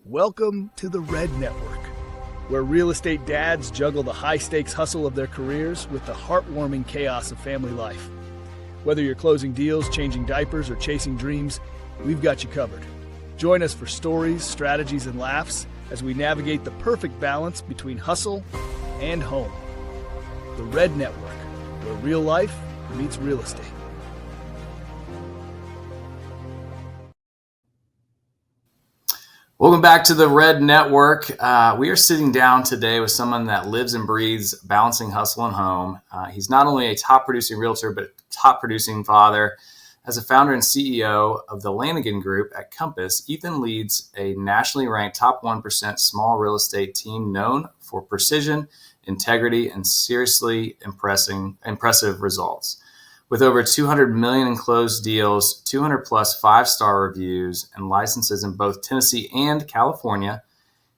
Welcome to the Red Network, where real estate dads juggle the high-stakes hustle of their careers with the heartwarming chaos of family life. Whether you're closing deals, changing diapers, or chasing dreams, we've got you covered. Join us for stories, strategies, and laughs as we navigate the perfect balance between hustle and home. The Red Network, where real life meets real estate. Welcome back to the Red Network. We are sitting down today with someone that lives and breathes balancing hustle and home. He's not only a top producing realtor, but top producing father. As a founder and CEO of the Lanagan Group at Compass, Ethan leads a nationally ranked top 1% small real estate team known for precision, integrity, and seriously impressive results. With over 200 million in closed deals, 200 plus five-star reviews, and licenses in both Tennessee and California,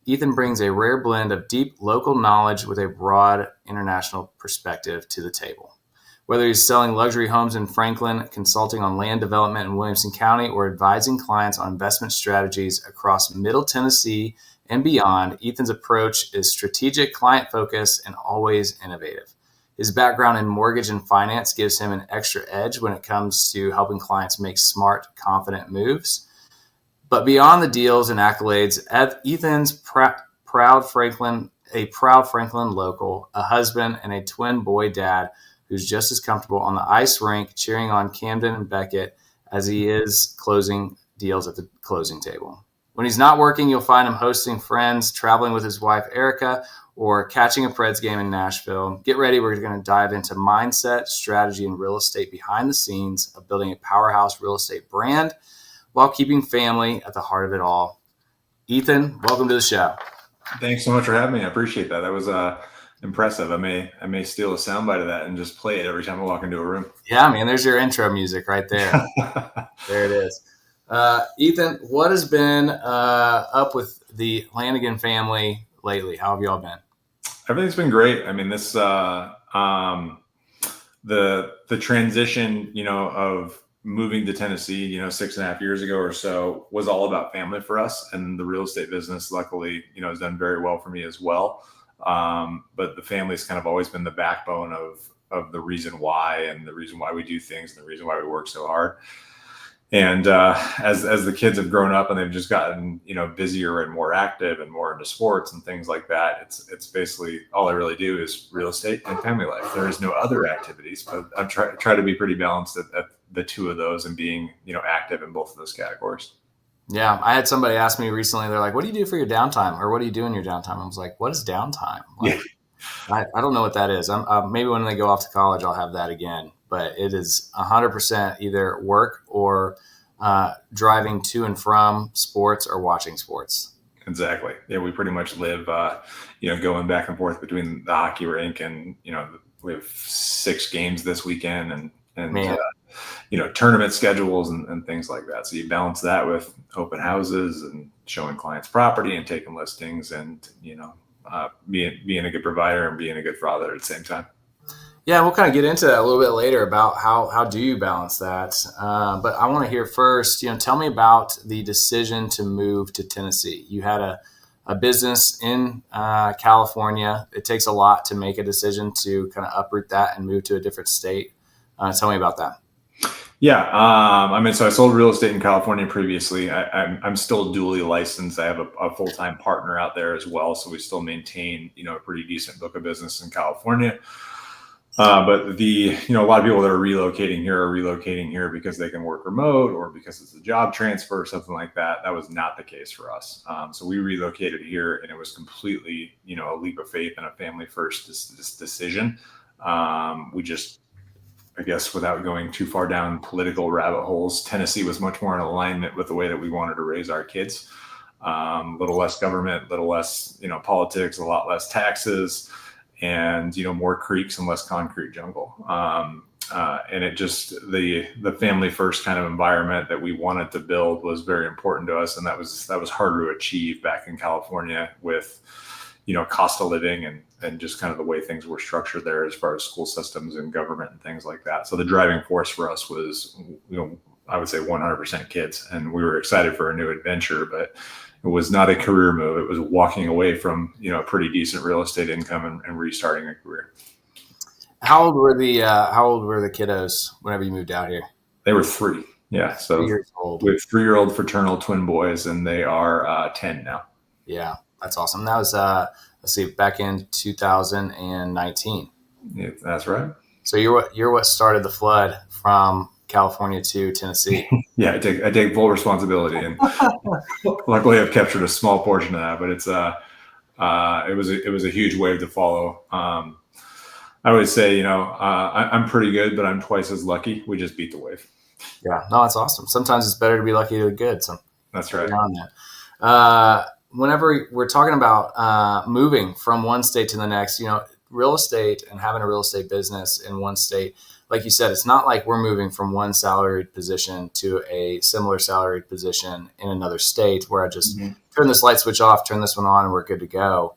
Ethan brings a rare blend of deep local knowledge with a broad international perspective to the table. Whether he's selling luxury homes in Franklin, consulting on land development in Williamson County, or advising clients on investment strategies across Middle Tennessee and beyond, Ethan's approach is strategic, client-focused, and always innovative. His background in mortgage and finance gives him an extra edge when it comes to helping clients make smart, confident moves. But beyond the deals and accolades, Ethan's proud Franklin local, a husband, and a twin boy dad who's just as comfortable on the ice rink cheering on Camden and Beckett as he is closing deals at the closing table. When he's not working, you'll find him hosting friends, traveling with his wife, Erica, or catching a Preds game in Nashville. Get ready. We're going to dive into mindset, strategy, and real estate behind the scenes of building a powerhouse real estate brand while keeping family at the heart of it all. Ethan, welcome to the show. Thanks so much for having me. I appreciate that. That was impressive. I may steal a soundbite of that and just play it every time I walk into a room. Yeah, man, there's your intro music right there. There it is. Ethan, what has been up with the Lanagan family lately? How have y'all been? Everything's been great. I mean, this the transition, of moving to Tennessee, 6.5 years ago or so was all about family for us, and the real estate business, luckily, has done very well for me as well. But the family's kind of always been the backbone of the reason why, and the reason why we do things, and the reason why we work so hard. And as the kids have grown up and they've just gotten, busier and more active and more into sports and things like that, it's basically all I really do is real estate and family life. There is no other activities, but I try to be pretty balanced at the two of those and being, active in both of those categories. Yeah, I had somebody ask me recently, they're like, what do you do for your downtime? Or what do you do in your downtime? I was like, what is downtime? Like, yeah. I don't know what that is. Maybe when they go off to college, I'll have that again. But it is 100% either work or driving to and from sports or watching sports. Exactly. Yeah, we pretty much live, going back and forth between the hockey rink and, we have 6 games this weekend and tournament schedules and things like that. So you balance that with open houses and showing clients property and taking listings and, being a good provider and being a good father at the same time. Yeah, we'll kind of get into that a little bit later about how do you balance that. But I want to hear first, tell me about the decision to move to Tennessee. You had a business in California. It takes a lot to make a decision to kind of uproot that and move to a different state. Tell me about that. Yeah. So I sold real estate in California previously. I'm still dually licensed. I have a full-time partner out there as well. So we still maintain, a pretty decent book of business in California. But a lot of people that are relocating here because they can work remote or because it's a job transfer or something like that. That was not the case for us. So we relocated here, and it was completely, a leap of faith and a family first decision. We just, I guess, without going too far down political rabbit holes, Tennessee was much more in alignment with the way that we wanted to raise our kids. A little less government, a little less, politics, a lot less taxes, and more creeks and less concrete jungle. And it just the family first kind of environment that we wanted to build was very important to us, and that was harder to achieve back in California with cost of living and just kind of the way things were structured there as far as school systems and government and things like that. So the driving force for us was I would say 100% kids, and we were excited for a new adventure, but It was not a career move. It was walking away from, a pretty decent real estate income and restarting a career. How old were the kiddos whenever you moved out here? They were 3. Yeah. So 3 years old. We have 3-year-old fraternal twin boys, and they are 10 now. Yeah, that's awesome. That was let's see, back in 2019. Yeah, that's right. So you're what started the flood from California to Tennessee. Yeah, I take full responsibility, and luckily I've captured a small portion of that. But it was a huge wave to follow. I would say, I'm pretty good, but I'm twice as lucky. We just beat the wave. Yeah, no, that's awesome. Sometimes it's better to be lucky than good. So that's right. Whenever we're talking about moving from one state to the next, real estate and having a real estate business in one state, like you said, it's not like we're moving from one salaried position to a similar salaried position in another state where I just turn this light switch off, turn this one on, and we're good to go.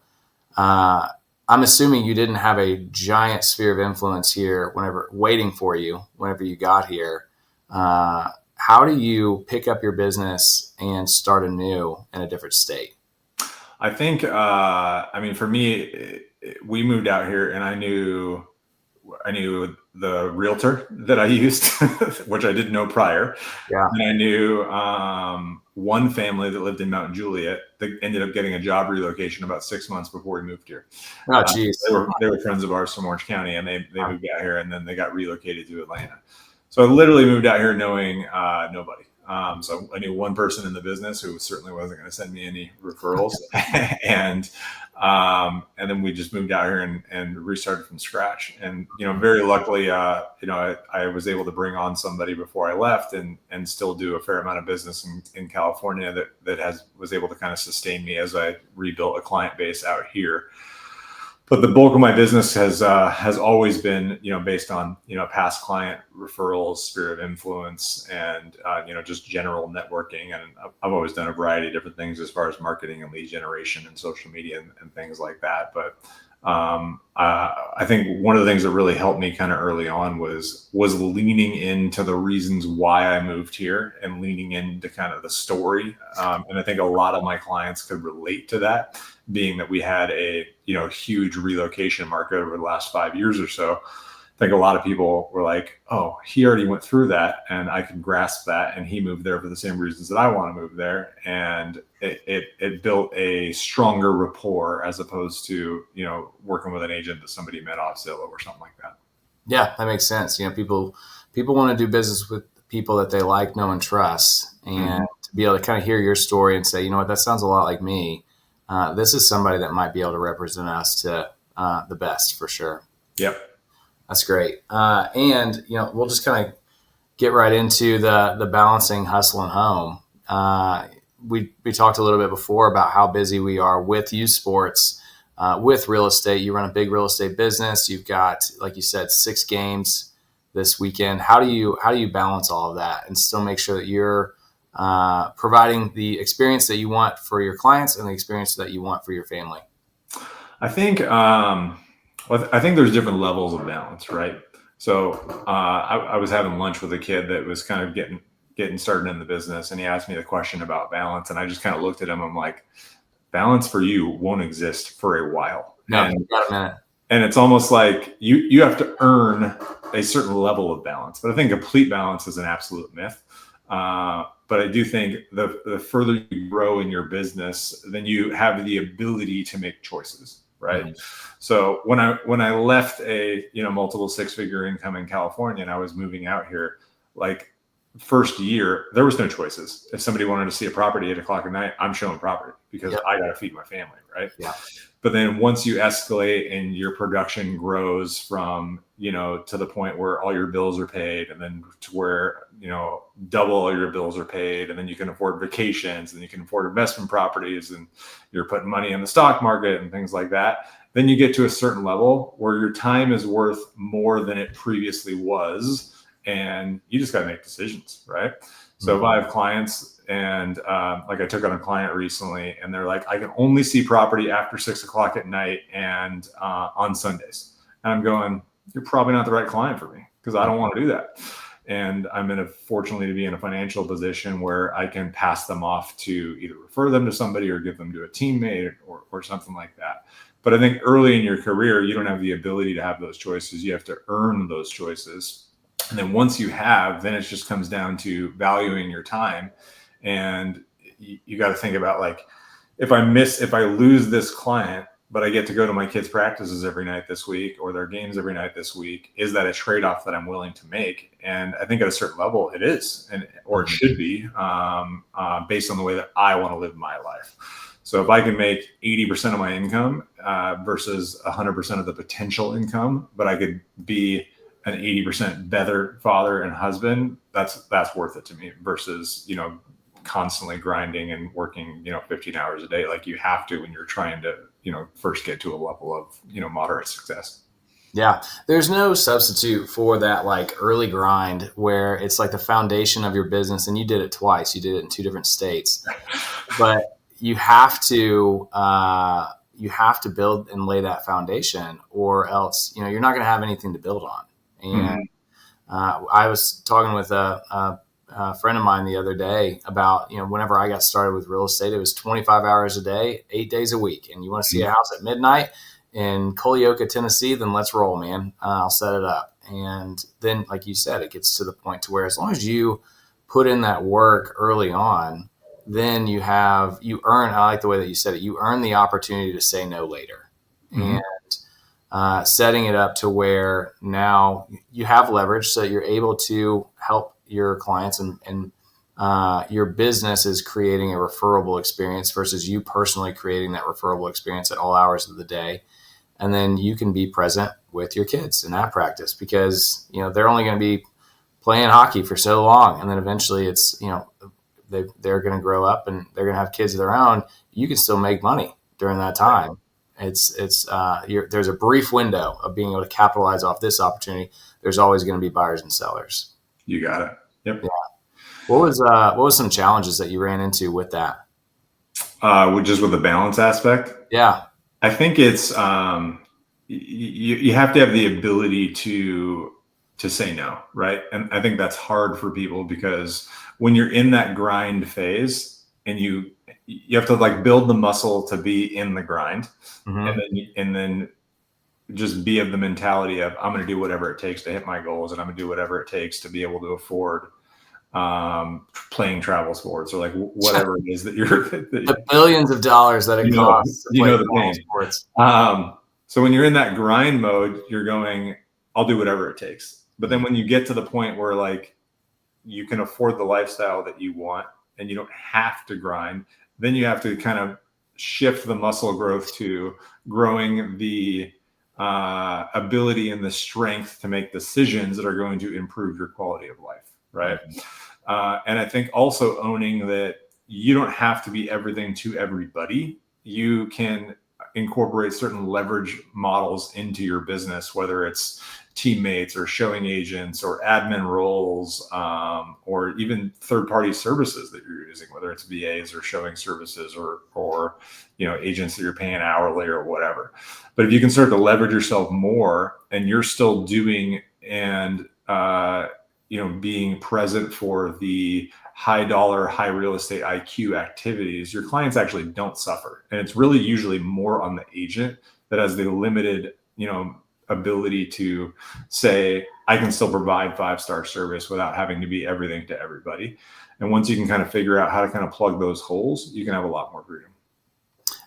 I'm assuming you didn't have a giant sphere of influence here waiting for you whenever you got here. How do you pick up your business and start anew in a different state? I think, for me, we moved out here, and I knew the realtor that I used, which I didn't know prior. Yeah. And I knew one family that lived in Mount Juliet that ended up getting a job relocation about 6 months before we moved here. Oh, geez. They were friends of ours from Orange County, and they moved out here, and then they got relocated to Atlanta. So I literally moved out here knowing nobody. So I knew one person in the business who certainly wasn't going to send me any referrals. and then we just moved out here and restarted from scratch. And, very luckily, I was able to bring on somebody before I left and still do a fair amount of business in California that was able to kind of sustain me as I rebuilt a client base out here. But the bulk of my business has always been, based on, past client referrals, sphere of influence, and, just general networking. And I've always done a variety of different things as far as marketing and lead generation and social media and things like that. But I think one of the things that really helped me kind of early on was leaning into the reasons why I moved here and leaning into kind of the story. And I think a lot of my clients could relate to that, being that we had a huge relocation market over the last 5 years or so. I think a lot of people were like, oh, he already went through that and I can grasp that. And he moved there for the same reasons that I want to move there. And it built a stronger rapport as opposed to, working with an agent that somebody met off Zillow or something like that. Yeah, that makes sense. People want to do business with people that they like, know, and trust. And to be able to kind of hear your story and say, you know what, that sounds a lot like me. This is somebody that might be able to represent us to the best for sure. Yep. That's great. And, we'll just kind of get right into the balancing hustle and home. We talked a little bit before about how busy we are with youth sports, with real estate. You run a big real estate business. You've got, like you said, 6 games this weekend. How do you balance all of that and still make sure that you're providing the experience that you want for your clients and the experience that you want for your family? I think there's different levels of balance, right? So I was having lunch with a kid that was kind of getting started in the business, and he asked me the question about balance, and I just kind of looked at him. I'm like, balance for you won't exist for a while. No, got a minute. And it's almost like you have to earn a certain level of balance. But I think complete balance is an absolute myth. But I do think the further you grow in your business, then you have the ability to make choices, right? Mm-hmm. So when I left a multiple 6-figure income in California and I was moving out here, like first year, there was no choices. If somebody wanted to see a property at 8:00 at night, I'm showing property because I got to feed my family, right? Yeah. But then once you escalate and your production grows from, to the point where all your bills are paid, and then to where, double all your bills are paid, and then you can afford vacations and you can afford investment properties and you're putting money in the stock market and things like that, then you get to a certain level where your time is worth more than it previously was. And you just got to make decisions, right? So if I have clients and like I took on a client recently and they're like, I can only see property after 6:00 at night and on Sundays. And I'm going, you're probably not the right client for me because I don't want to do that. And fortunately to be in a financial position where I can pass them off to either refer them to somebody or give them to a teammate or something like that. But I think early in your career, you don't have the ability to have those choices. You have to earn those choices. And then once you have, then it just comes down to valuing your time. And you got to think about, like, if I lose this client, but I get to go to my kids' practices every night this week or their games every night this week, is that a trade-off that I'm willing to make? And I think at a certain level it is, or it should be, based on the way that I want to live my life. So if I can make 80% of my income versus 100% of the potential income, but I could be an 80% better father and husband, that's worth it to me versus, constantly grinding and working, 15 hours a day like you have to when you're trying to, first get to a level of, moderate success. Yeah. There's no substitute for that, like, early grind where it's like the foundation of your business, and you did it twice. You did it in 2 different states, but you have to build and lay that foundation, or else, you're not going to have anything to build on. And I was talking with a friend of mine the other day about, whenever I got started with real estate, it was 25 hours a day, 8 days a week. And you want to see a house at midnight in Colioca, Tennessee, then let's roll, man. I'll set it up. And then, like you said, it gets to the point to where as long as you put in that work early on, then you earn, I like the way that you said it, you earn the opportunity to say no later. And setting it up to where now you have leverage so that you're able to help your clients, and your business is creating a referable experience versus you personally creating that referable experience at all hours of the day. And then you can be present with your kids in that practice because, they're only going to be playing hockey for so long. And then eventually it's, they're going to grow up and they're going to have kids of their own. You can still make money during that time. There's a brief window of being able to capitalize off this opportunity. There's always going to be buyers and sellers. You got it. Yep. Yeah. What was some challenges that you ran into with that? Just with the balance aspect? Yeah. I think it's you have to have the ability to say no, right? And I think that's hard for people because when you're in that grind phase and you have to, like, build the muscle to be in the grind, and then just be of the mentality of, I'm going to do whatever it takes to hit my goals, and I'm going to do whatever it takes to be able to afford playing travel sports, or like whatever it is that the billions of dollars that it costs. The pain. Sports. So when you're in that grind mode, you're going, I'll do whatever it takes. But then when you get to the point where, like, you can afford the lifestyle that you want and you don't have to grind, then you have to kind of shift the muscle growth to growing the ability and the strength to make decisions that are going to improve your quality of life, right? And I think also owning that you don't have to be everything to everybody. You can incorporate certain leverage models into your business, whether it's teammates or showing agents or admin roles, or even third-party services that you're using, whether it's VAs or showing services or agents that you're paying hourly or whatever. But if you can start to leverage yourself more and you're still doing and being present for the high dollar, high real estate IQ activities, your clients actually don't suffer. And it's really usually more on the agent that has the limited, ability to say, I can still provide 5-star service without having to be everything to everybody. And once you can kind of figure out how to kind of plug those holes, you can have a lot more freedom.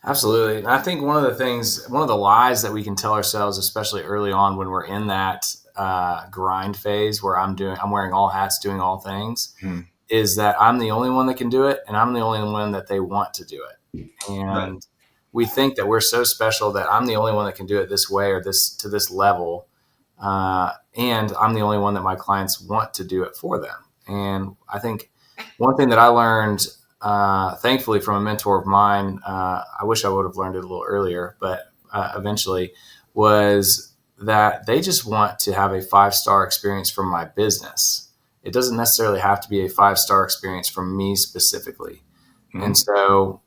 Absolutely. And I think one of the lies that we can tell ourselves, especially early on when we're in that grind phase where I'm wearing all hats, doing all things, is that I'm the only one that can do it. And I'm the only one that they want to do it. And we think that we're so special that I'm the only one that can do it this way or to this level. And I'm the only one that my clients want to do it for them. And I think one thing that I learned, thankfully, from a mentor of mine, I wish I would have learned it a little earlier, but eventually, was that they just want to have a 5-star experience from my business. It doesn't necessarily have to be a 5-star experience from me specifically. Mm-hmm. And so,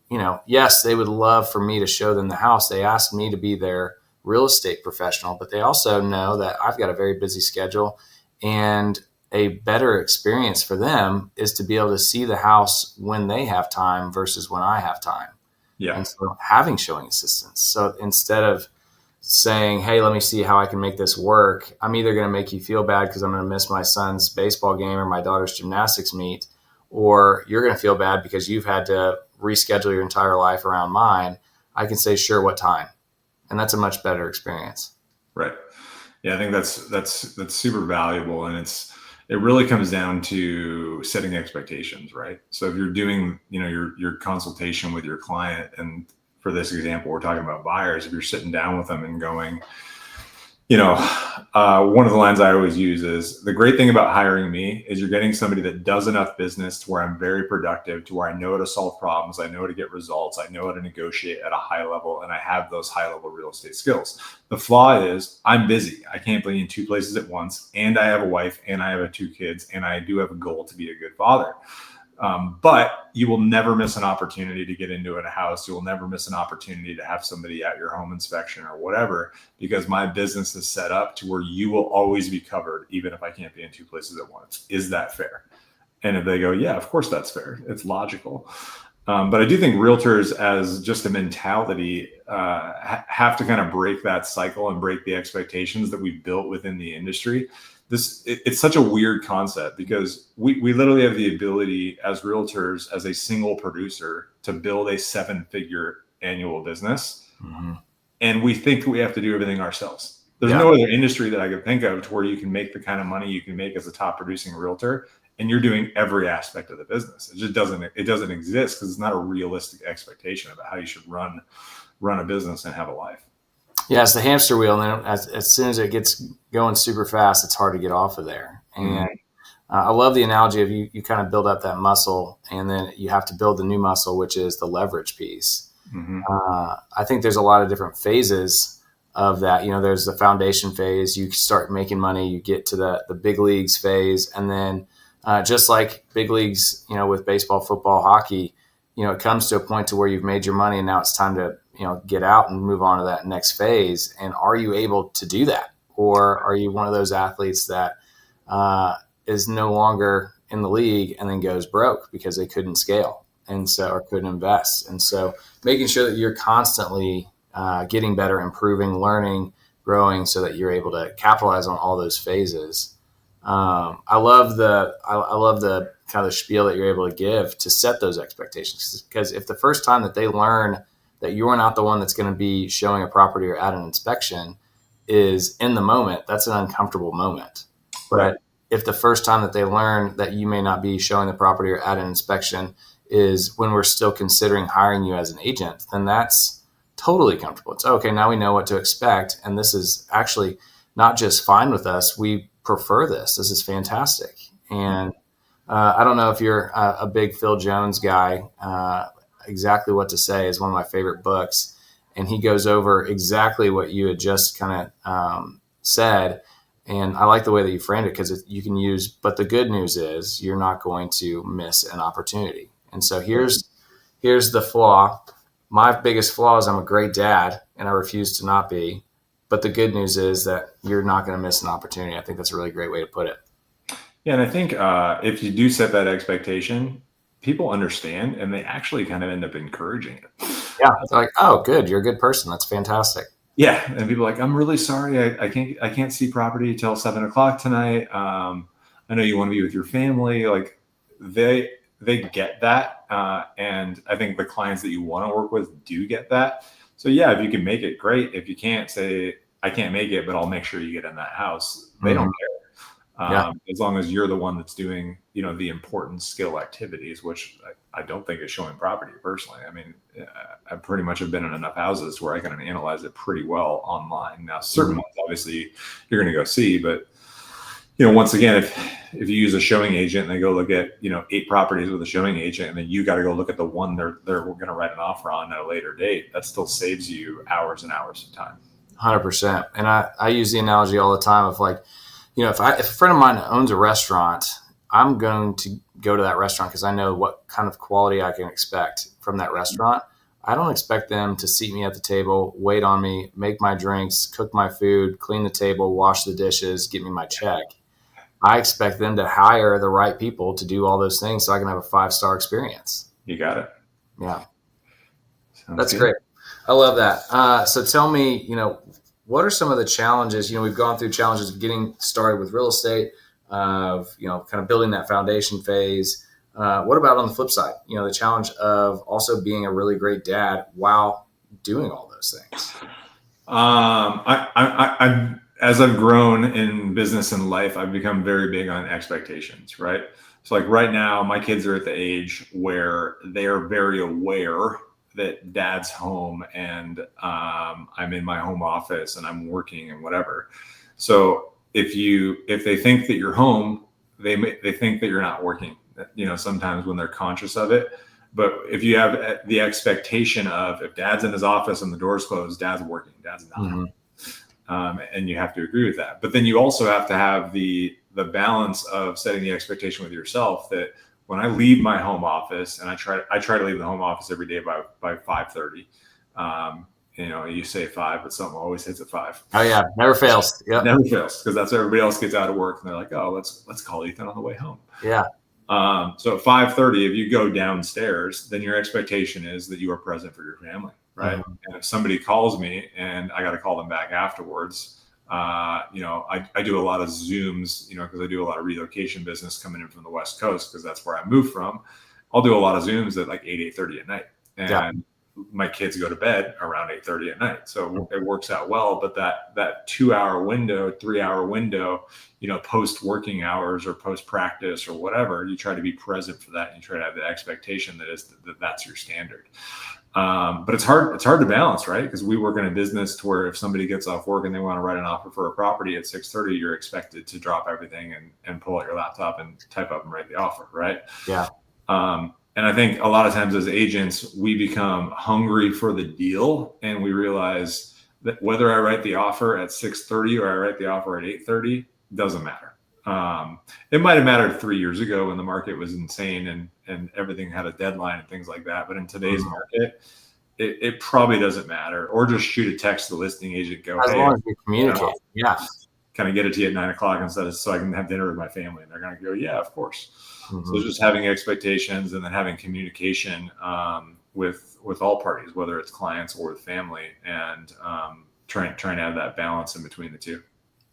yes, they would love for me to show them the house. They asked me to be their real estate professional, but they also know that I've got a very busy schedule. And a better experience for them is to be able to see the house when they have time versus when I have time. Yeah. And so having showing assistants. So instead of saying, hey, let me see how I can make this work, I'm either going to make you feel bad because I'm going to miss my son's baseball game or my daughter's gymnastics meet, or you're going to feel bad because you've had to reschedule your entire life around mine. I can say, sure, what time? And that's a much better experience. Right. Yeah, I think that's super valuable, and it really comes down to setting expectations, right? So if you're doing, your consultation with your client, and for this example, we're talking about buyers, if you're sitting down with them and going, one of the lines I always use is, the great thing about hiring me is you're getting somebody that does enough business to where I'm very productive, to where I know how to solve problems, I know how to get results, I know how to negotiate at a high level, and I have those high level real estate skills. The flaw is I'm busy. I can't be in two places at once, and I have a wife, and I have two kids, and I do have a goal to be a good father. But you will never miss an opportunity to get into a house. You will never miss an opportunity to have somebody at your home inspection or whatever, because my business is set up to where you will always be covered, even if I can't be in two places at once. Is that fair? And if they go, yeah, of course that's fair. It's logical. But I do think realtors, as just a mentality, have to kind of break that cycle and break the expectations that we've built within the industry. It's such a weird concept, because we literally have the ability as realtors, as a single producer, to build a 7-figure annual business. Mm-hmm. And we think we have to do everything ourselves. There's no other industry that I could think of to where you can make the kind of money you can make as a top producing realtor, and you're doing every aspect of the business. It just doesn't exist, because it's not a realistic expectation about how you should run a business and have a life. Yeah, it's the hamster wheel, and then as soon as it gets going super fast, it's hard to get off of there. And I love the analogy of you kind of build up that muscle, and then you have to build the new muscle, which is the leverage piece. Mm-hmm. I think there's a lot of different phases of that. There's the foundation phase. You start making money, you get to the big leagues phase, and then just like big leagues, with baseball, football, hockey, it comes to a point to where you've made your money, and now it's time to get out and move on to that next phase. And are you able to do that? Or are you one of those athletes that is no longer in the league and then goes broke because they couldn't scale or couldn't invest? And so making sure that you're constantly getting better, improving, learning, growing, so that you're able to capitalize on all those phases. I love the kind of the spiel that you're able to give to set those expectations, because if the first time that they learn that you're not the one that's going to be showing a property or at an inspection is in the moment, that's an uncomfortable moment. Right. But if the first time that they learn that you may not be showing the property or at an inspection is when we're still considering hiring you as an agent, then that's totally comfortable. It's okay, now we know what to expect, and this is actually not just fine with us. We prefer this. This is fantastic. And I don't know if you're a big Phil Jones guy. Exactly What to Say is one of my favorite books, and he goes over exactly what you had just kind of said. And I like the way that you framed it, because you can use, but the good news is you're not going to miss an opportunity. And so here's the flaw. My biggest flaw is I'm a great dad, and I refuse to not be. But the good news is that you're not going to miss an opportunity. I think that's a really great way to put it. Yeah, and I think if you do set that expectation, people understand, and they actually kind of end up encouraging it. Yeah, it's like, oh, good, you're a good person. That's fantastic. Yeah, and people are like, I'm really sorry, I can't see property till 7:00 tonight. I know you want to be with your family. Like they get that, and I think the clients that you want to work with do get that. So yeah, if you can make it, great. If you can't, say I can't make it, but I'll make sure you get in that house. They don't care. As long as you're the one that's doing, the important skill activities, which I don't think is showing property personally. I mean, I pretty much have been in enough houses where I can analyze it pretty well online. Now, certain ones, obviously, you're going to go see, but once again, if you use a showing agent and they go look at 8 properties with a showing agent, and then you got to go look at the one they're going to write an offer on at a later date, that still saves you hours and hours of time. 100%. And I use the analogy all the time of like, if a friend of mine owns a restaurant, I'm going to go to that restaurant because I know what kind of quality I can expect from that restaurant. I don't expect them to seat me at the table, wait on me, make my drinks, cook my food, clean the table, wash the dishes, give me my check. I expect them to hire the right people to do all those things so I can have a 5-star experience. You got it. Yeah. Sounds That's good. great. I love that. So tell me, what are some of the challenges? We've gone through challenges of getting started with real estate, of, kind of building that foundation phase. What about on the flip side? The challenge of also being a really great dad while doing all those things. As I've grown in business and life, I've become very big on expectations, right? So like right now, my kids are at the age where they are very aware that dad's home and I'm in my home office and I'm working and whatever. So if they think that you're home, they think that you're not working, sometimes when they're conscious of it. But if you have the expectation of, if dad's in his office and the door's closed, dad's working, dad's not. Mm-hmm. And you have to agree with that. But then you also have to have the balance of setting the expectation with yourself that when I leave my home office, and I try to leave the home office every day by 5:30. You say 5, but something always hits at 5. Oh yeah, never fails. Yeah, never fails, because that's when everybody else gets out of work and they're like, oh, let's call Ethan on the way home. Yeah. So at 5:30, if you go downstairs, then your expectation is that you are present for your family, right? Mm-hmm. And if somebody calls me and I got to call them back afterwards, I do a lot of Zooms, because I do a lot of relocation business coming in from the West Coast, because that's where I moved from. I'll do a lot of Zooms at like 8:30 at night, and my kids go to bed around 8:30 at night. So it works out well. But that 2-hour window, 3-hour window, post working hours or post practice or whatever, you try to be present for that. And you try to have the expectation that's your standard. But it's hard to balance, right? Because we work in a business to where if somebody gets off work and they want to write an offer for a property at 6:30, you're expected to drop everything and pull out your laptop and type up and write the offer, right? Yeah. And I think a lot of times as agents, we become hungry for the deal, and we realize that whether I write the offer at 6:30 or I write the offer at 8:30 doesn't matter. It might have mattered 3 years ago when the market was insane and everything had a deadline and things like that. But in today's market, it probably doesn't matter. Or just shoot a text to the listing agent, go, as long as we communicate. Can I get it to you at 9 o'clock instead of so I can have dinner with my family? And they're going to go, yeah, of course. Mm-hmm. So just having expectations and then having communication with all parties, whether it's clients or with family, and trying to have that balance in between the two.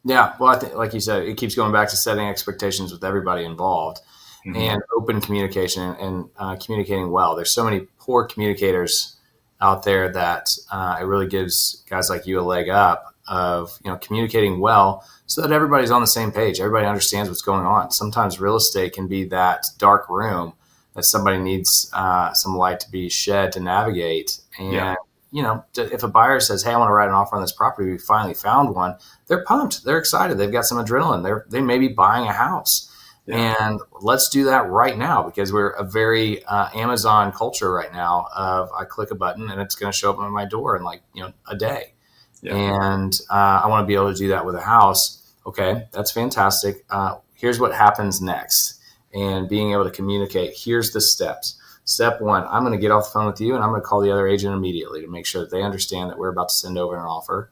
Yeah. Well, I think, like you said, it keeps going back to setting expectations with everybody involved, mm-hmm. and open communication and communicating well. There's so many poor communicators out there that it really gives guys like you a leg up of, communicating well so that everybody's on the same page. Everybody understands what's going on. Sometimes real estate can be that dark room that somebody needs some light to be shed to navigate. And, if a buyer says, hey, I want to write an offer on this property, we finally found one, they're pumped. They're excited. They've got some adrenaline. They may be buying a house. Yeah. And let's do that right now, because we're a very Amazon culture right now of I click a button and it's going to show up on my door in a day. Yeah. And I want to be able to do that with a house. Okay, that's fantastic. Here's what happens next. And being able to communicate, here's the steps. Step 1, I'm going to get off the phone with you and I'm going to call the other agent immediately to make sure that they understand that we're about to send over an offer.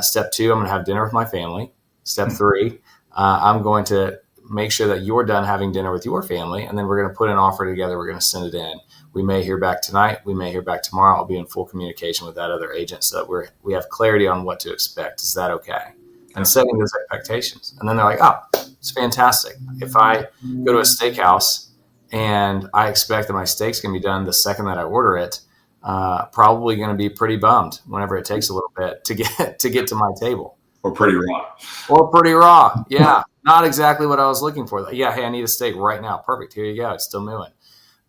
Step 2, I'm going to have dinner with my family. Step 3, I'm going to make sure that you're done having dinner with your family, and then we're going to put an offer together. We're going to send it in. We may hear back tonight. We may hear back tomorrow. I'll be in full communication with that other agent so that we have clarity on what to expect. Is that okay? And setting those expectations. And then they're like, oh, it's fantastic. If I go to a steakhouse and I expect that my steak's going to be done the second that I order it, probably going to be pretty bummed whenever it takes a little bit to get to my table. Or pretty raw. Or pretty raw. Yeah. Not exactly what I was looking for. Yeah. Hey, I need a steak right now. Perfect. Here you go. It's still moving.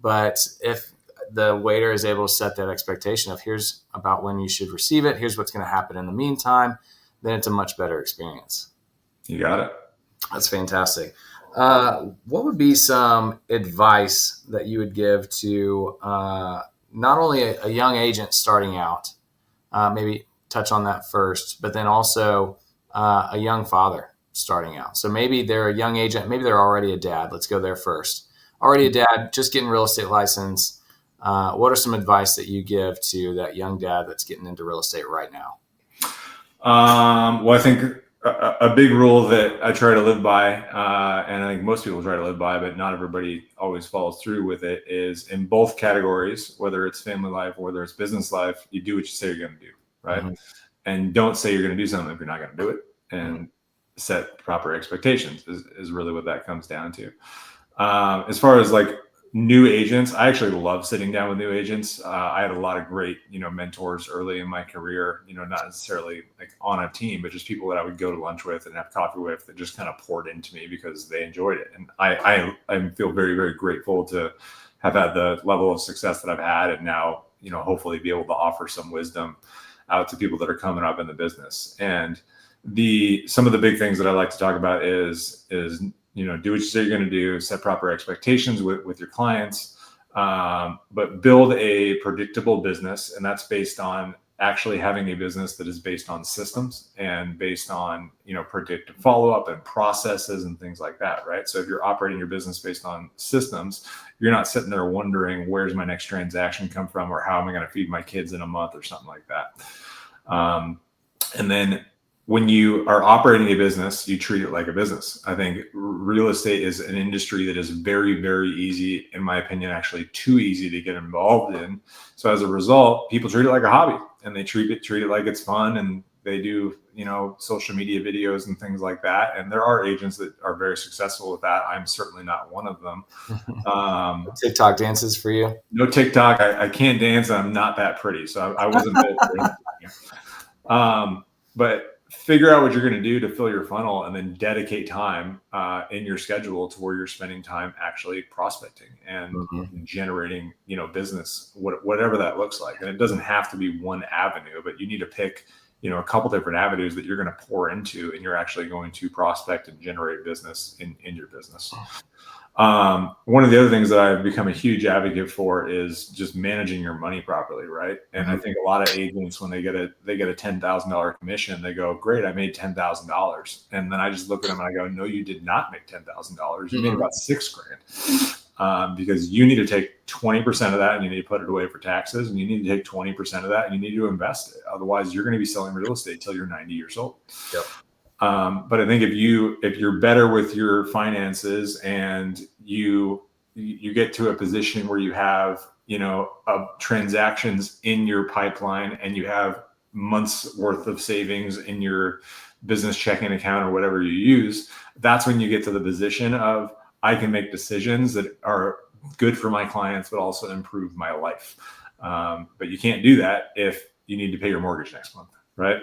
But if the waiter is able to set that expectation of here's about when you should receive it, here's what's going to happen in the meantime, then it's a much better experience. You got it. That's fantastic. What would be some advice that you would give to not only a young agent starting out, maybe touch on that first, but then also a young father starting out? So maybe they're a young agent, maybe they're already a dad. Let's go there first. Already a dad, just getting real estate license. What are some advice that you give to that young dad that's getting into real estate right now? Well, I think a big rule that I try to live by, and I think most people try to live by, but not everybody always follows through with it, is in both categories, whether it's family life or whether it's business life, you do what you say you're going to do, right? Mm-hmm. And don't say you're going to do something if you're not going to do it, and set proper expectations is really what that comes down to. As far as like new agents, I actually love sitting down with new agents. I had a lot of great, mentors early in my career, not necessarily like on a team, but just people that I would go to lunch with and have coffee with that just kind of poured into me because they enjoyed it. And I feel very, very grateful to have had the level of success that I've had, and now, hopefully be able to offer some wisdom out to people that are coming up in the business. And some of the big things that I like to talk about is do what you say you're going to do, set proper expectations with your clients, but build a predictable business. And that's based on actually having a business that is based on systems and based on, predictive follow-up and processes and things like that, right? So if you're operating your business based on systems, you're not sitting there wondering, where's my next transaction come from, or how am I going to feed my kids in a month or something like that. And then when you are operating a business, you treat it like a business. I think real estate is an industry that is very, very easy, in my opinion, actually too easy to get involved in. So as a result, people treat it like a hobby, and they treat it like it's fun, and they do, social media videos and things like that. And there are agents that are very successful with that. I'm certainly not one of them. TikTok dances for you? No TikTok. I can't dance, and I'm not that pretty, so I wasn't built for it. But figure out what you're going to do to fill your funnel, and then dedicate time in your schedule to where you're spending time actually prospecting and generating, business, whatever that looks like. And it doesn't have to be one avenue, but you need to pick, a couple different avenues that you're going to pour into, and you're actually going to prospect and generate business in your business. One of the other things that I've become a huge advocate for is just managing your money properly, right? And I think a lot of agents, when they get a $10,000 commission, they go, "Great, I made $10,000." And then I just look at them and I go, "No, you did not make $10,000. You made about $6,000." Because you need to take 20% of that, and you need to put it away for taxes, and you need to take 20% of that, and you need to invest it. Otherwise, you're going to be selling real estate till you're 90 years old. Yep. But I think if you're better with your finances, and you get to a position where you have, transactions in your pipeline, and you have months worth of savings in your business checking account or whatever you use, that's when you get to the position of, I can make decisions that are good for my clients, but also improve my life. But you can't do that if you need to pay your mortgage next month, right?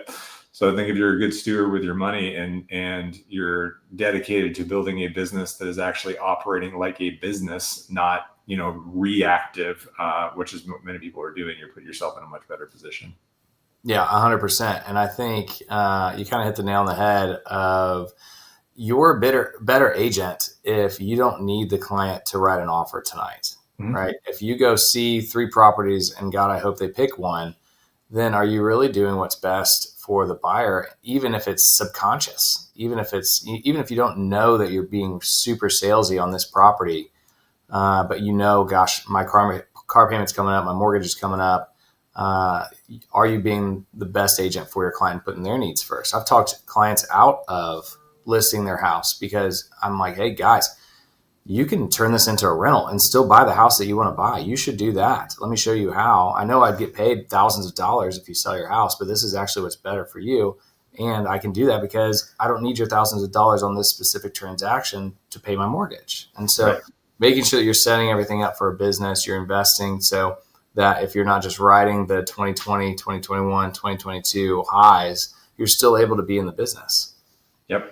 So I think if you're a good steward with your money, and you're dedicated to building a business that is actually operating like a business, not, reactive, which is what many people are doing, you put yourself in a much better position. Yeah, 100%. And I think you kind of hit the nail on the head of, you're a better agent if you don't need the client to write an offer tonight, right? If you go see 3 properties and God, I hope they pick one, then are you really doing what's best for the buyer, even if it's subconscious, even if you don't know that you're being super salesy on this property, but gosh, my car payment's coming up, my mortgage is coming up. Are you being the best agent for your client, putting their needs first? I've talked clients out of listing their house because I'm like, hey guys, you can turn this into a rental and still buy the house that you want to buy. You should do that. Let me show you how. I know I'd get paid thousands of dollars if you sell your house, but this is actually what's better for you. And I can do that because I don't need your thousands of dollars on this specific transaction to pay my mortgage. And so making sure that you're setting everything up for a business, you're investing so that if you're not just riding the 2020, 2021, 2022 highs, you're still able to be in the business. Yep.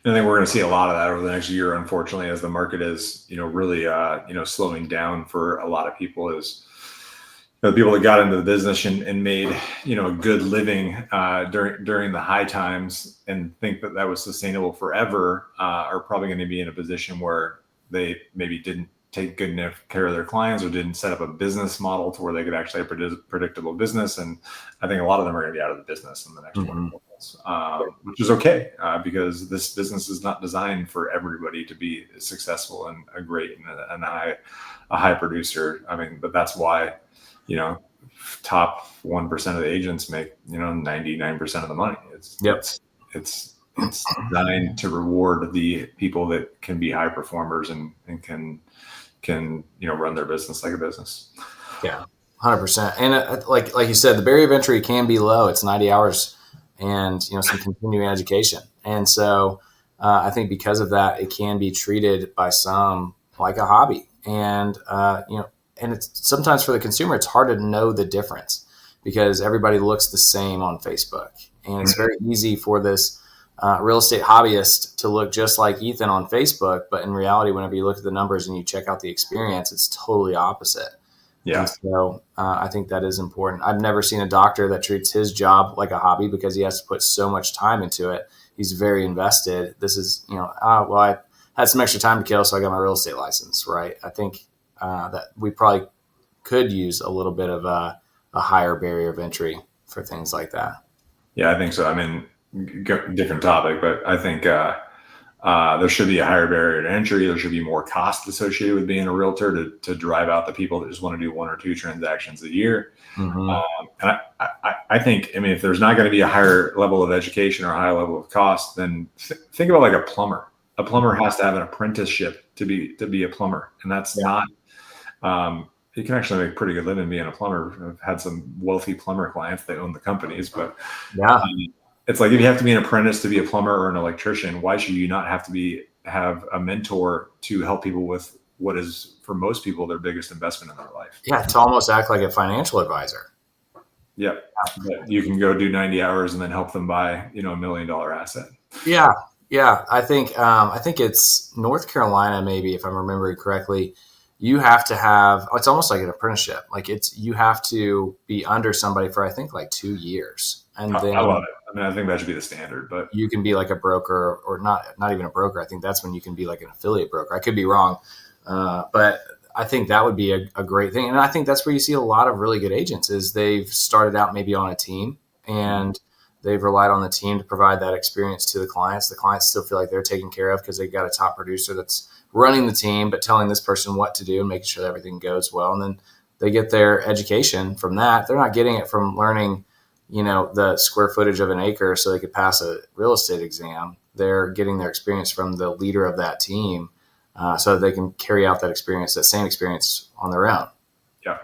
I think we're going to see a lot of that over the next year, unfortunately, as the market is, really, slowing down for a lot of people. Is the people that got into the business and made, a good living during the high times, and think that was sustainable forever, are probably going to be in a position where they maybe didn't take good enough care of their clients, or didn't set up a business model to where they could actually have a predictable business. And I think a lot of them are going to be out of the business in the next 24 months, which is okay, because this business is not designed for everybody to be successful and a great and a high producer. I mean, but that's why, top 1% of the agents make, 99% of the money. It's It's designed to reward the people that can be high performers and can run their business like a business. Yeah, 100%. And like you said, the barrier of entry can be low. It's 90 hours and some continuing education. And so I think because of that, it can be treated by some like a hobby. And and it's sometimes for the consumer, it's hard to know the difference because everybody looks the same on Facebook, and it's very easy for this real estate hobbyist to look just like Ethan on Facebook, but in reality, whenever you look at the numbers and you check out the experience, it's totally opposite. Yeah. And so I think that is important. I've never seen a doctor that treats his job like a hobby because he has to put so much time into it. He's very invested. This is, I had some extra time to kill, so I got my real estate license, right? I think that we probably could use a little bit of a higher barrier of entry for things like that. Yeah, I think so. I mean, different topic, but I think there should be a higher barrier to entry. There should be more cost associated with being a realtor to drive out the people that just want to do 1 or 2 transactions a year. Mm-hmm. And I think, if there's not going to be a higher level of education or a higher level of cost, then think about like a plumber. A plumber has to have an apprenticeship to be a plumber, and that's not. You can actually make a pretty good living being a plumber. I've had some wealthy plumber clients that own the companies, but it's like if you have to be an apprentice to be a plumber or an electrician, why should you not have to have a mentor to help people with what is for most people their biggest investment in their life? Yeah, to almost act like a financial advisor. Yeah, you can go do 90 hours and then help them buy $1 million asset. Yeah. I think it's North Carolina, maybe if I'm remembering correctly. You have to have, it's almost like an apprenticeship. Like you have to be under somebody for, I think, like 2 years. And then I love it. I think that should be the standard, but you can be like a broker or not even a broker. I think that's when you can be like an affiliate broker. I could be wrong. But I think that would be a great thing. And I think that's where you see a lot of really good agents is they've started out maybe on a team and they've relied on the team to provide that experience to the clients. The clients still feel like they're taken care of because they've got a top producer that's running the team, but telling this person what to do and making sure that everything goes well. And then they get their education from that. They're not getting it from learning, the square footage of an acre so they could pass a real estate exam. They're getting their experience from the leader of that team so that they can carry out that same experience on their own. Yeah,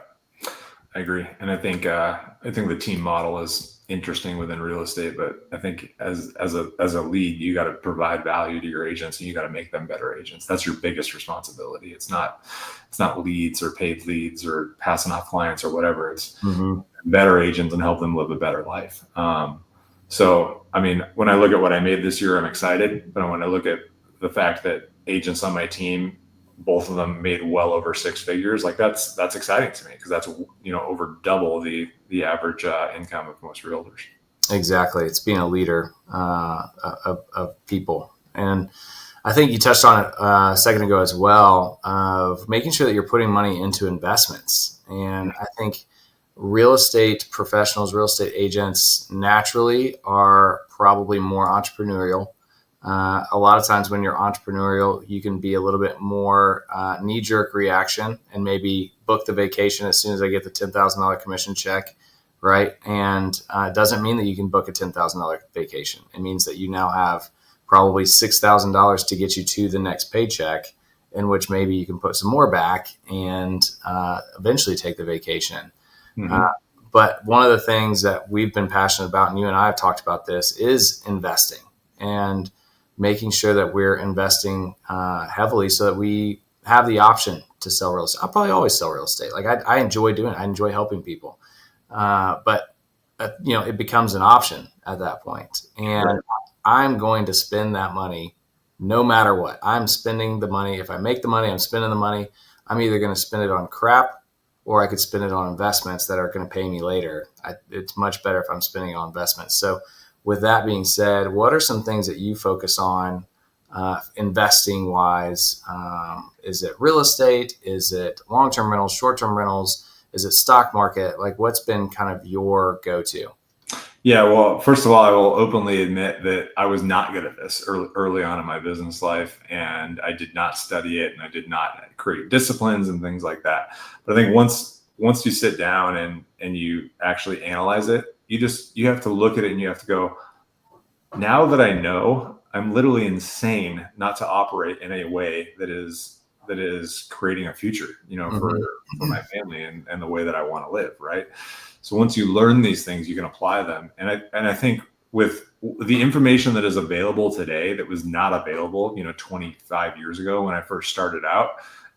I agree. And I think the team model is interesting within real estate, but I think as a lead, you got to provide value to your agents and you got to make them better agents. That's your biggest responsibility. It's not leads or paid leads or passing off clients or whatever. It's better agents and help them live a better life. So, when I look at what I made this year, I'm excited. But when I look at the fact that agents on my team, both of them made well over 6 figures, like that's exciting to me because that's over double the average income of most realtors. Exactly. It's being a leader of people. And I think you touched on it a second ago as well, of making sure that you're putting money into investments. And I think real estate professionals, real estate agents naturally are probably more entrepreneurial. A lot of times when you're entrepreneurial, you can be a little bit more knee-jerk reaction and maybe book the vacation as soon as I get the $10,000 commission check, right? And it doesn't mean that you can book a $10,000 vacation. It means that you now have probably $6,000 to get you to the next paycheck, in which maybe you can put some more back and eventually take the vacation. But one of the things that we've been passionate about, and you and I have talked about this, is investing and making sure that we're investing heavily so that we have the option to sell real estate. I'll probably always sell real estate. Like I enjoy doing it. I enjoy helping people. But it becomes an option at that point. And I'm going to spend that money no matter what. I'm spending the money. If I make the money, I'm spending the money. I'm either going to spend it on crap or I could spend it on investments that are going to pay me later. It's much better if I'm spending it on investments. So with that being said, what are some things that you focus on investing wise? Is it real estate? Is it long-term rentals, short-term rentals? Is it stock market? Like what's been kind of your go-to? Yeah, well, first of all, I will openly admit that I was not good at this early on in my business life, and I did not study it, and I did not create disciplines and things like that. But I think once you sit down and you actually analyze it, you have to look at it and you have to go, now that I know, I'm literally insane not to operate in a way that is creating a future, for my family and the way that I want to live. Right. So once you learn these things, you can apply them. And I think with the information that is available today that was not available, 25 years ago when I first started out,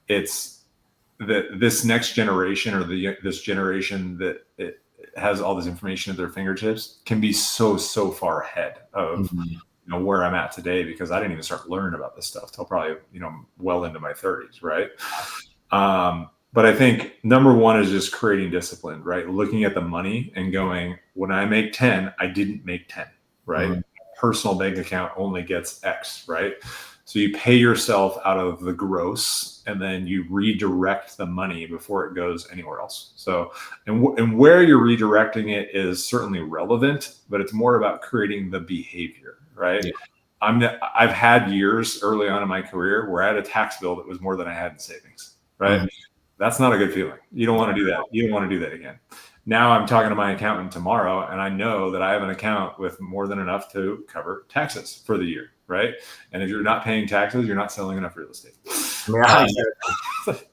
it's that this next generation or this generation that it has all this information at their fingertips can be so far ahead of where I'm at today, because I didn't even start learning about this stuff till probably well into my 30s, right? But I think number one is just creating discipline, right? Looking at the money and going, when I make 10, I didn't make 10, right? Mhm. Personal bank account only gets X, right? So you pay yourself out of the gross, and then you redirect the money before it goes anywhere else. So, and where you're redirecting it is certainly relevant, but it's more about creating the behavior, right? Yeah. I've had years early on in my career where I had a tax bill that was more than I had in savings, right? Mhm. That's not a good feeling. You don't want to do that. You don't want to do that again. Now I'm talking to my accountant tomorrow, and I know that I have an account with more than enough to cover taxes for the year, right? And if you're not paying taxes, you're not selling enough real estate. Yeah.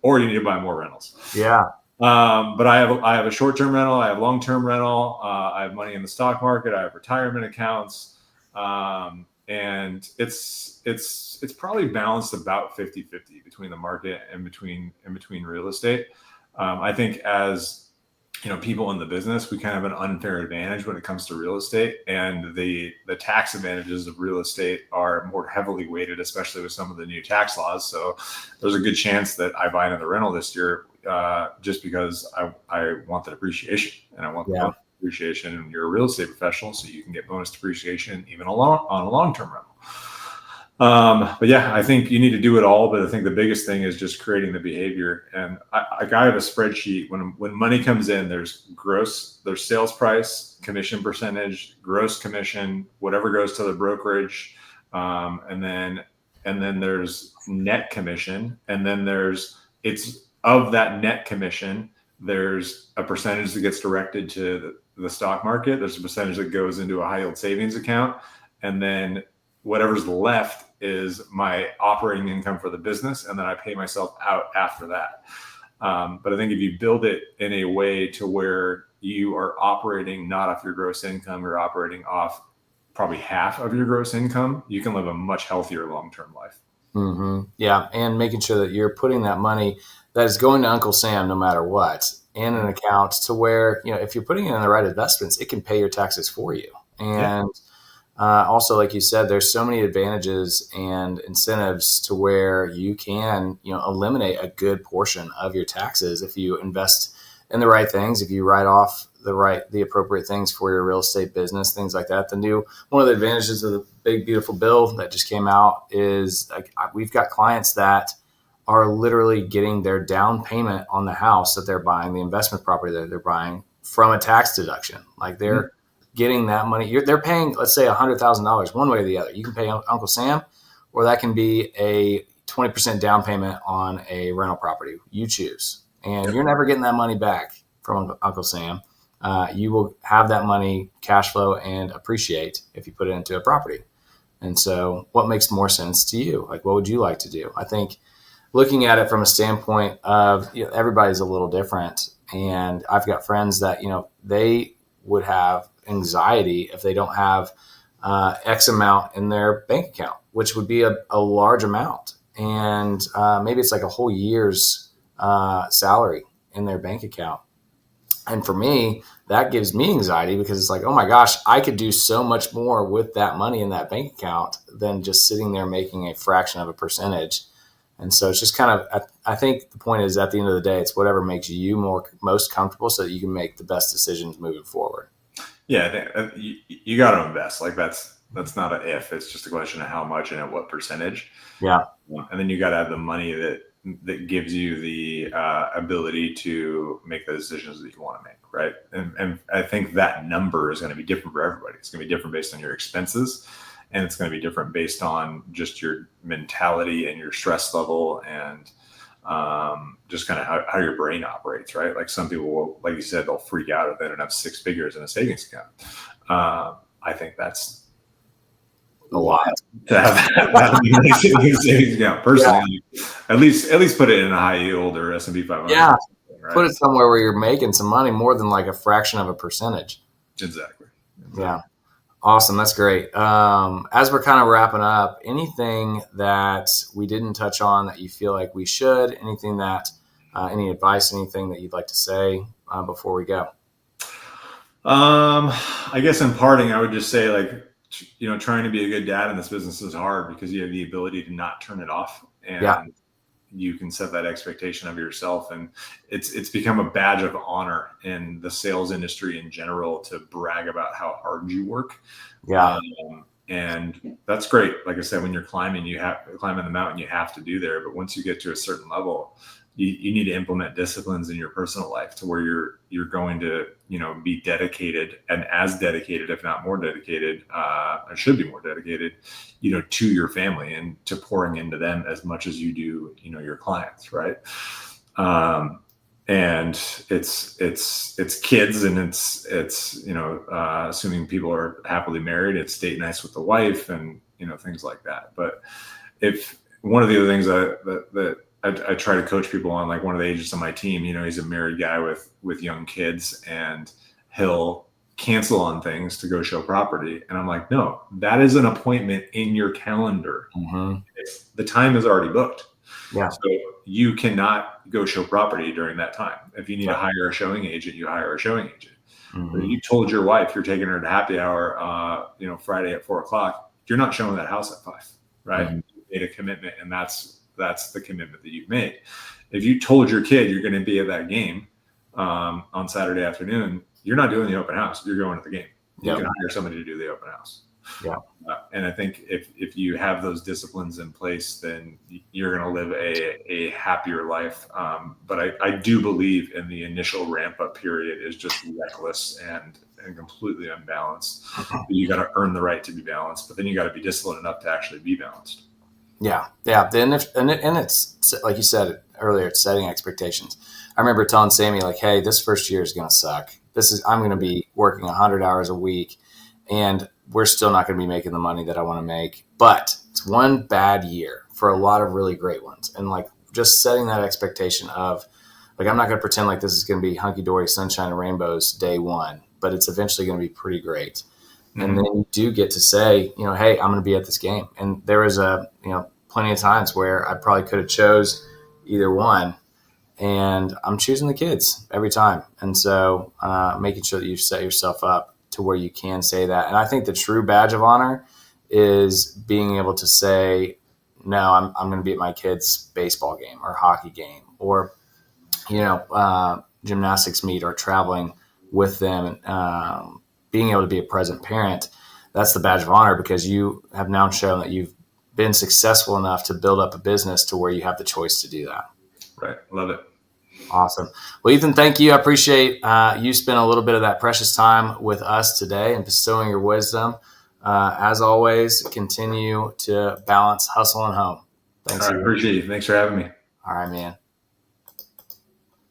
Or you need to buy more rentals. Yeah. But I have a short-term rental. I have long-term rental. I have money in the stock market. I have retirement accounts. And it's probably balanced about 50-50 between the market and between real estate. I think as people in the business, we kind of have an unfair advantage when it comes to real estate, and the tax advantages of real estate are more heavily weighted, especially with some of the new tax laws. So there's a good chance that I buy another rental this year, just because I want the depreciation, and I want the bonus depreciation. And you're a real estate professional, so you can get bonus depreciation even on a long-term rental. But yeah, I think you need to do it all. But I think the biggest thing is just creating the behavior. And I have a spreadsheet. When money comes in, there's sales price, commission percentage, gross commission, whatever goes to the brokerage, and then there's net commission, and then it's of that net commission, there's a percentage that gets directed to the stock market. There's a percentage that goes into a high yield savings account, and then whatever's left is my operating income for the business, and then I pay myself out after that. But I think if you build it in a way to where you are operating not off your gross income, you're operating off probably half of your gross income, you can live a much healthier long-term life. Mm-hmm. Yeah, and making sure that you're putting that money that is going to Uncle Sam no matter what in an account to where, if you're putting it in the right investments, it can pay your taxes for you. And also, like you said, there's so many advantages and incentives to where you can, eliminate a good portion of your taxes if you invest in the right things, if you write off the appropriate things for your real estate business, things like that. One of the advantages of the big, beautiful bill that just came out is we've got clients that are literally getting their down payment on the house that they're buying, the investment property that they're buying, from a tax deduction. Like they're getting that money. They're paying, let's say, $100,000 one way or the other. You can pay Uncle Sam, or that can be a 20% down payment on a rental property. You choose. And you're never getting that money back from Uncle Sam. You will have that money cash flow and appreciate if you put it into a property. And so what makes more sense to you? Like, what would you like to do? I think looking at it from a standpoint of, everybody's a little different. And I've got friends that, they would have anxiety if they don't have X amount in their bank account, which would be a large amount. And maybe it's like a whole year's salary in their bank account. And for me, that gives me anxiety, because it's like, oh my gosh, I could do so much more with that money in that bank account than just sitting there making a fraction of a percentage. And so it's just kind of, I think the point is, at the end of the day, it's whatever makes you most comfortable so that you can make the best decisions moving forward. Yeah, I think you got to invest. Like that's not an if, it's just a question of how much and at what percentage. Yeah. And then you got to have the money that gives you the ability to make the decisions that you want to make, right? And I think that number is going to be different for everybody. It's going to be different based on your expenses, and it's going to be different based on just your mentality and your stress level, and just kind of how your brain operates, right? Like some people will, like you said, they'll freak out if they don't have 6 figures in a savings account. I think that's a lot to have that savings account personally. Yeah. At least put it in a high yield or S&P 500. Yeah, right? Put it somewhere where you're making some money, more than like a fraction of a percentage. Exactly. Yeah, awesome. That's great. As we're kind of wrapping up, anything that we didn't touch on that you feel like we should? Anything that any advice? Anything that you'd like to say before we go? I guess in parting, I would just say, like, trying to be a good dad in this business is hard because you have the ability to not turn it off, and you can set that expectation of yourself. And it's become a badge of honor in the sales industry in general to brag about how hard you work. Yeah. And that's great. Like I said, when you're climbing the mountain, you have to do there. But once you get to a certain level, you need to implement disciplines in your personal life to where you're going to, be dedicated, and as dedicated, if not more dedicated, or should be more dedicated, to your family and to pouring into them as much as you do, your clients. Right. And it's kids, and it's assuming people are happily married, it's date nights with the wife, and things like that. But if one of the other things that I try to coach people on, like one of the agents on my team, he's a married guy with young kids, and he'll cancel on things to go show property, and I'm like, no, that is an appointment in your calendar. Mm-hmm. The time is already booked. Yeah. So you cannot go show property during that time. If you need to hire a showing agent, you hire a showing agent. Mm-hmm. You told your wife you're taking her to happy hour, Friday at 4:00. You're not showing that house at 5, right? Mm-hmm. You made a commitment, and that's the commitment that you've made. If you told your kid you're going to be at that game on Saturday afternoon, you're not doing the open house. You're going to the game. You can hire somebody to do the open house. Yeah. And I think if you have those disciplines in place, then you're going to live a happier life. But I do believe in the initial ramp up period is just reckless and completely unbalanced. You got to earn the right to be balanced, but then you got to be disciplined enough to actually be balanced. Yeah. And it's like you said earlier, it's setting expectations. I remember telling Sammy, like, hey, this first year is going to suck. I'm going to be working 100 hours a week, and we're still not going to be making the money that I want to make. But it's one bad year for a lot of really great ones. And like just setting that expectation of, like, I'm not going to pretend like this is going to be hunky-dory, sunshine and rainbows day one, but it's eventually going to be pretty great. Mm-hmm. And then you do get to say, hey, I'm going to be at this game. And there is plenty of times where I probably could have chose either one, and I'm choosing the kids every time. And so making sure that you set yourself up to where you can say that. And I think the true badge of honor is being able to say, no, I'm going to be at my kid's baseball game or hockey game or, gymnastics meet, or traveling with them, being able to be a present parent. That's the badge of honor, because you have now shown that you've been successful enough to build up a business to where you have the choice to do that. Right. Love it. Awesome. Well, Ethan, thank you. I appreciate you spent a little bit of that precious time with us today and bestowing your wisdom. As always, continue to balance hustle and home. Thanks. I appreciate you. Thanks for having me. All right, man.